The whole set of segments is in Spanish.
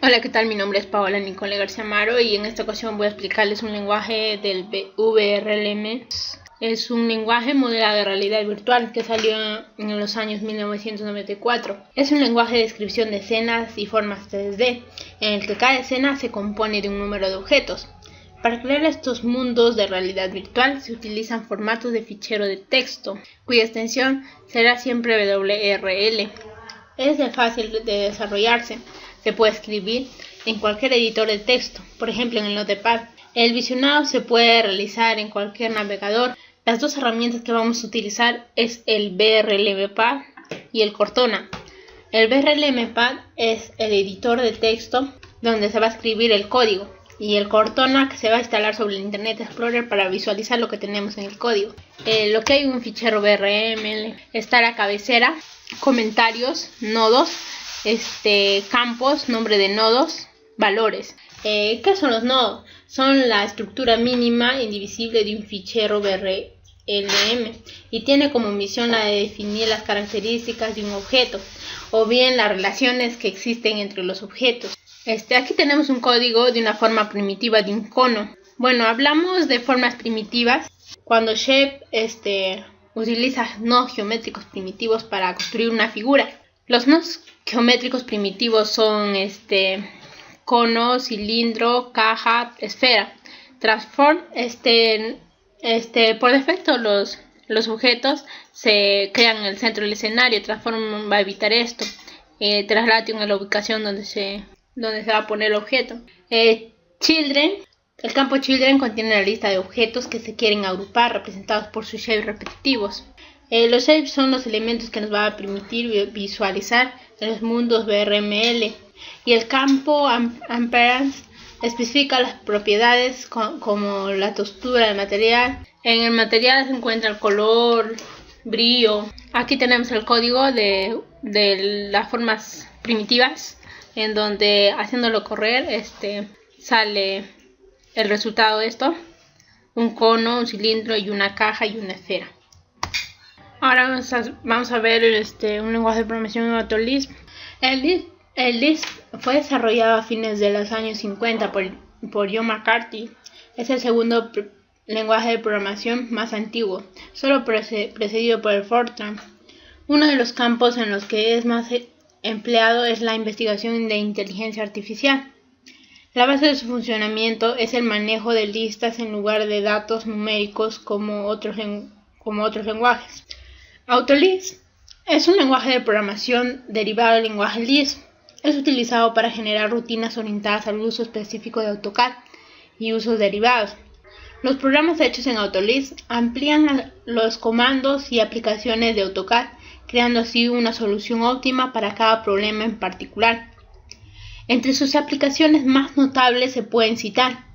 Hola, ¿qué tal? Mi nombre es Paola Nicole García Amaro y en esta ocasión voy a explicarles un lenguaje del VRLM. Es un lenguaje modelado de realidad virtual que salió en los años 1994. Es un lenguaje de descripción de escenas y formas 3D, en el que cada escena se compone de un número de objetos. Para crear estos mundos de realidad virtual se utilizan formatos de fichero de texto, cuya extensión será siempre WRL. Es de fácil de desarrollarse. Se puede escribir en cualquier editor de texto, por ejemplo en el Notepad. El visionado se puede realizar en cualquier navegador. Las dos herramientas que vamos a utilizar es el VRLM Pad y el Cortana. El VRLM Pad es el editor de texto donde se va a escribir el código, y el Cortana que se va a instalar sobre el Internet Explorer para visualizar lo que tenemos en el código. Lo que hay en un fichero VRML está la cabecera, comentarios, nodos, campos, nombre de nodos, valores. ¿Qué son los nodos? Son la estructura mínima indivisible de un fichero VRLM y tiene como misión la de definir las características de un objeto o bien las relaciones que existen entre los objetos. Aquí tenemos un código de una forma primitiva de un cono. Bueno, hablamos de formas primitivas cuando Shape utiliza nodos geométricos primitivos para construir una figura. Los nodos geométricos primitivos son cono, cilindro, caja, esfera. Transform, por defecto los objetos se crean en el centro del escenario. Transform va a evitar esto. Translation en la ubicación donde se va a poner el objeto. Children, el campo Children contiene la lista de objetos que se quieren agrupar, representados por sus shapes repetitivos. Los shapes son los elementos que nos van a permitir visualizar los mundos VRML, y el campo Ampersand especifica las propiedades como la textura del material. En el material se encuentra el color, brillo. Aquí tenemos el código de las formas primitivas, en donde haciéndolo correr sale el resultado de esto: un cono, un cilindro y una caja y una esfera. Ahora vamos a ver un lenguaje de programación Autolisp. El Lisp fue desarrollado a fines de los años 50 por John McCarthy. Es el segundo lenguaje de programación más antiguo, solo precedido por el Fortran. Uno de los campos en los que es más empleado es la investigación de inteligencia artificial. La base de su funcionamiento es el manejo de listas en lugar de datos numéricos como otros lenguajes. Autolisp es un lenguaje de programación derivado del lenguaje Lisp. Es utilizado para generar rutinas orientadas al uso específico de AutoCAD y usos derivados. Los programas hechos en Autolisp amplían los comandos y aplicaciones de AutoCAD, creando así una solución óptima para cada problema en particular. Entre sus aplicaciones más notables se pueden citar: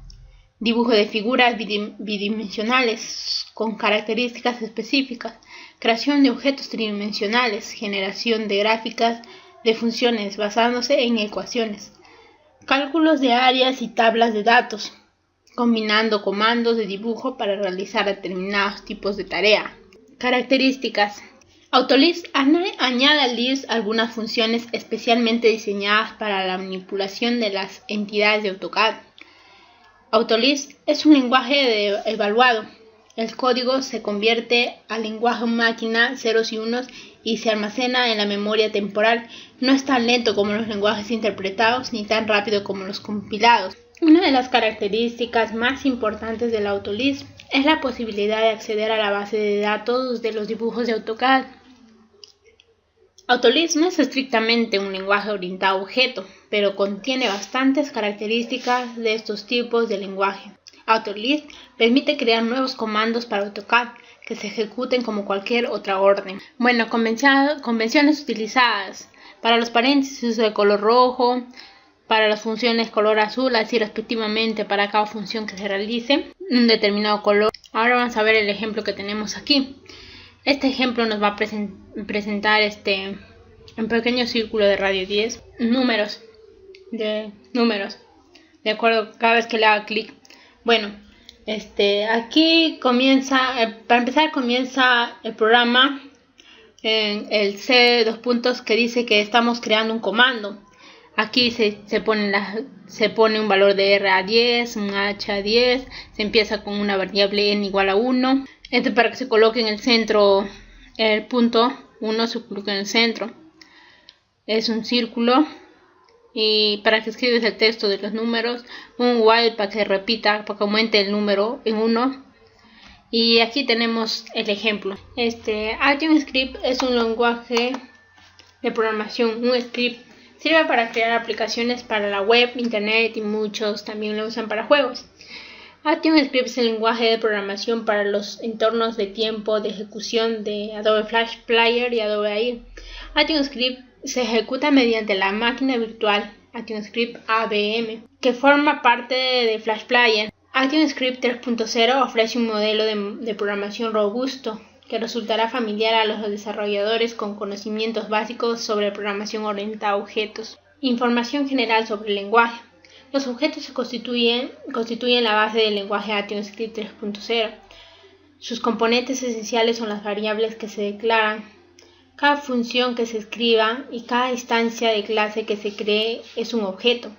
dibujo de figuras bidimensionales con características específicas, creación de objetos tridimensionales, generación de gráficas de funciones basándose en ecuaciones, cálculos de áreas y tablas de datos, combinando comandos de dibujo para realizar determinados tipos de tarea. Características. Autolisp añade al Lisp algunas funciones especialmente diseñadas para la manipulación de las entidades de AutoCAD. Autolisp es un lenguaje evaluado. El código se convierte al lenguaje máquina ceros y unos y se almacena en la memoria temporal. No es tan lento como los lenguajes interpretados ni tan rápido como los compilados. Una de las características más importantes del Autolisp es la posibilidad de acceder a la base de datos de los dibujos de AutoCAD. Autolisp no es estrictamente un lenguaje orientado a objeto, pero contiene bastantes características de estos tipos de lenguaje. Autolisp permite crear nuevos comandos para AutoCAD que se ejecuten como cualquier otra orden. Bueno, convenciones utilizadas: para los paréntesis uso de color rojo, para las funciones color azul, así respectivamente para cada función que se realice un determinado color. Ahora vamos a ver el ejemplo que tenemos aquí. Este ejemplo nos va a presentar en pequeño círculo de radio 10 números, de acuerdo, cada vez que le haga clic. Bueno, aquí comienza, para empezar comienza el programa en el C2 puntos que dice que estamos creando un comando. Aquí se pone un valor de R a 10, un H a 10, se empieza con una variable n igual a 1. Esto para que se coloque en el centro, el punto 1 se coloque en el centro. Es un círculo. Y para que escribes el texto de los números, un while para que repita, para que aumente el número en 1. Y aquí tenemos el ejemplo. ActionScript es un lenguaje de programación. Un script sirve para crear aplicaciones para la web, internet y muchos también lo usan para juegos. ActionScript es el lenguaje de programación para los entornos de tiempo de ejecución de Adobe Flash Player y Adobe AI. ActionScript se ejecuta mediante la máquina virtual ActionScript AVM, que forma parte de Flash Player. ActionScript 3.0 ofrece un modelo de programación robusto que resultará familiar a los desarrolladores con conocimientos básicos sobre programación orientada a objetos. Información general sobre el lenguaje. Los objetos se constituyen la base del lenguaje ActionScript 3.0. Sus componentes esenciales son las variables que se declaran. Cada función que se escriba y cada instancia de clase que se cree es un objeto.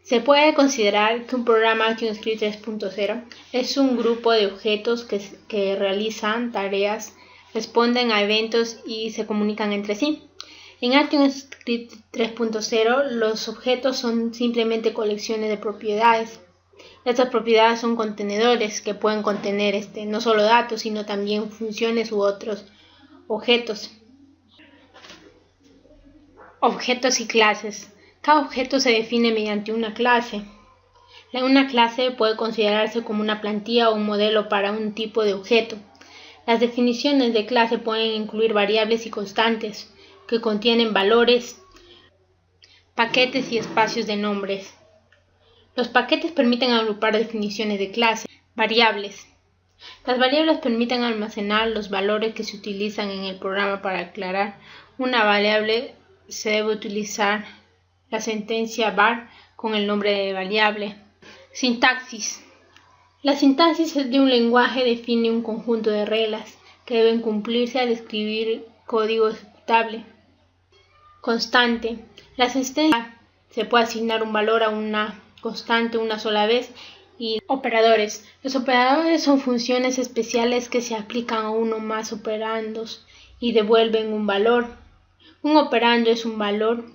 Se puede considerar que un programa ActionScript 3.0 es un grupo de objetos que realizan tareas, responden a eventos y se comunican entre sí. En ActionScript 3.0 los objetos son simplemente colecciones de propiedades. Estas propiedades son contenedores que pueden contener no solo datos, sino también funciones u otros objetos. Objetos y clases. Cada objeto se define mediante una clase. Una clase puede considerarse como una plantilla o un modelo para un tipo de objeto. Las definiciones de clase pueden incluir variables y constantes que contienen valores, paquetes y espacios de nombres. Los paquetes permiten agrupar definiciones de clase. Variables. Las variables permiten almacenar los valores que se utilizan en el programa. Para aclarar una variable se debe utilizar la sentencia var con el nombre de variable. Sintaxis. La sintaxis de un lenguaje define un conjunto de reglas que deben cumplirse al escribir código ejecutable. Constante. La sentencia se puede asignar un valor a una constante una sola vez. Y operadores. Los operadores son funciones especiales que se aplican a uno o más operandos y devuelven un valor. Un operando es un valor,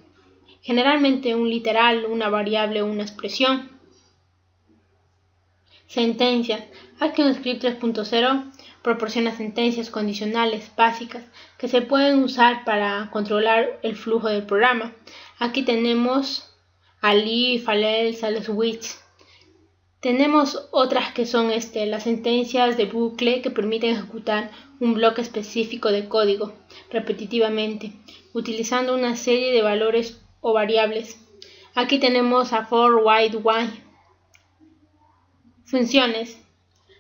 generalmente un literal, una variable o una expresión. Sentencias. ActionScript 3.0 proporciona sentencias condicionales básicas que se pueden usar para controlar el flujo del programa. Aquí tenemos al if, al else, al switch. Tenemos otras que son las sentencias de bucle que permiten ejecutar un bloque específico de código repetitivamente, utilizando una serie de valores o variables. Aquí tenemos a for, while, while. Funciones.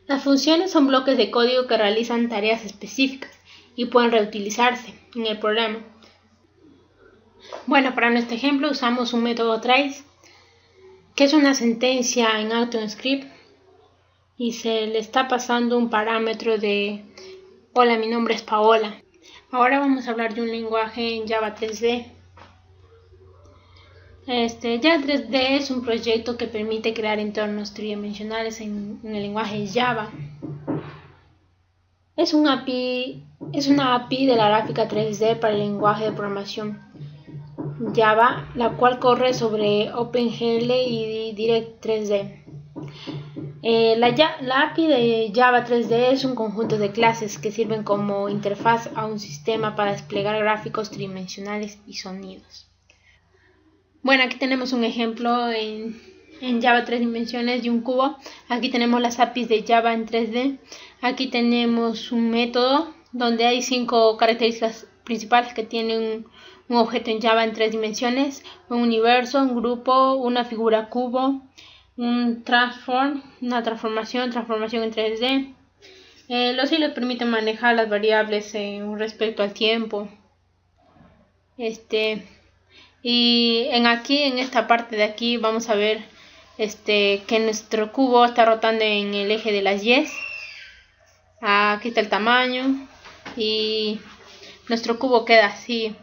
Las funciones son bloques de código que realizan tareas específicas y pueden reutilizarse en el programa. Bueno, para nuestro ejemplo usamos un método trace, que es una sentencia en ActionScript y se le está pasando un parámetro de hola, mi nombre es Paola. Ahora vamos a hablar de un lenguaje en Java 3D. Java 3D es un proyecto que permite crear entornos tridimensionales en el lenguaje Java. Es una API de la gráfica 3D para el lenguaje de programación Java, la cual corre sobre OpenGL y Direct3D. La API de Java 3D es un conjunto de clases que sirven como interfaz a un sistema para desplegar gráficos tridimensionales y sonidos. Bueno, aquí tenemos un ejemplo en Java 3 dimensiones de un cubo. Aquí tenemos las APIs de Java en 3D. Aquí tenemos un método donde hay 5 características principales que tienen un objeto en Java en 3 dimensiones: un universo, un grupo, una figura cubo, un transform, una transformación en 3D. Los hilos permiten manejar las variables respecto al tiempo. Y en esta parte de aquí vamos a ver que nuestro cubo está rotando en el eje de las Y. Aquí está el tamaño y nuestro cubo queda así.